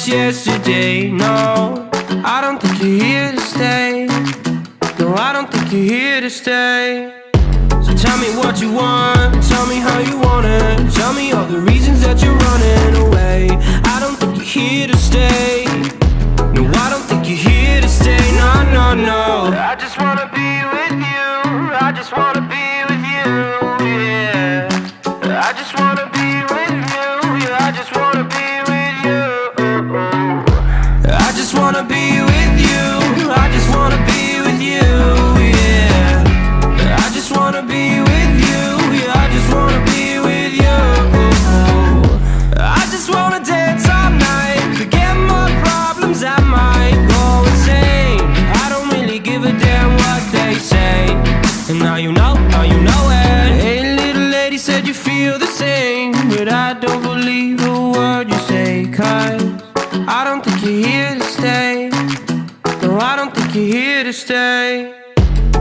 Yesterday, no, I don't think you're here to stay. No, I don't think you're here to stay. So tell me what you want, tell me how you want it. Tell me all the reasons that you're running away. I don't think you're here to stay. No, I don't think you're here to stay. No, no, no. I just wanna be with you. I just wanna be with you, yeah. I just wanna be with you. Yeah, I just wanna be with you. I just wanna be with you. I just wanna be with you, yeah. I just wanna be with you. Yeah, I just wanna be with you. I just wanna dance all night, forget my problems, I might go insane. I don't really give a damn what they say. And now you know it. Hey, little lady said you feel the same, but I don't believe a word you say, 'cause I don't think you're here to stay. No, I don't think you're here to stay.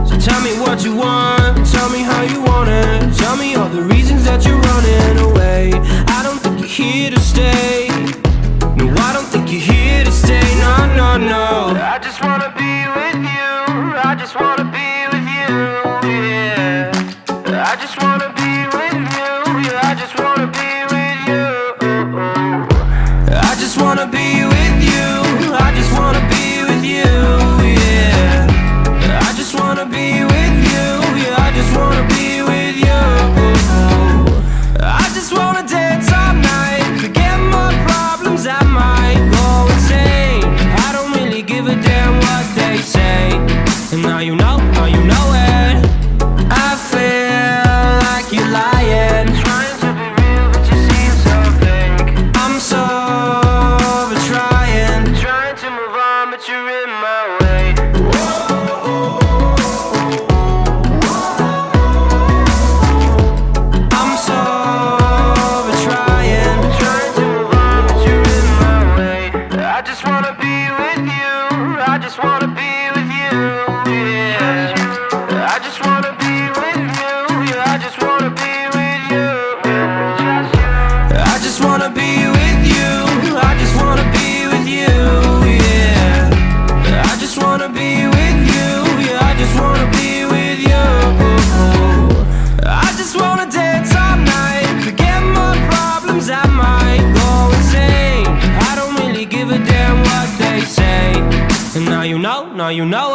So tell me what you want, tell me how you want it. Tell me all the reasons that you're running away. I don't think you're here to stay. No, I don't think you're here to stay. No, no, no. I just wanna be with you. I just wanna be with you, yeah. I just wanna be with you. Yeah, I just wanna be with you. I just wanna be with you. I just wanna be with you, yeah. I just wanna be with you. Yeah, I just wanna be with you. I just wanna dance all night, forget my problems, I might go insane. I don't really give a damn what they say. And now you know it. I feel like you're lying, trying to be real, but you seem so fake. I'm so trying to move on, but you're in my way. I'm so trying to move on, but you're in my way. I just wanna be with you. I just wanna be with you, yeah. I just wanna be with you. Yeah, I just wanna be with you. I just wanna be with you. I just wanna be with you, yeah. I just wanna be with you. Yeah, I just wanna be with you. I just wanna dance all night, forget my problems, I might go insane. I don't really give a damn what they say. And now you know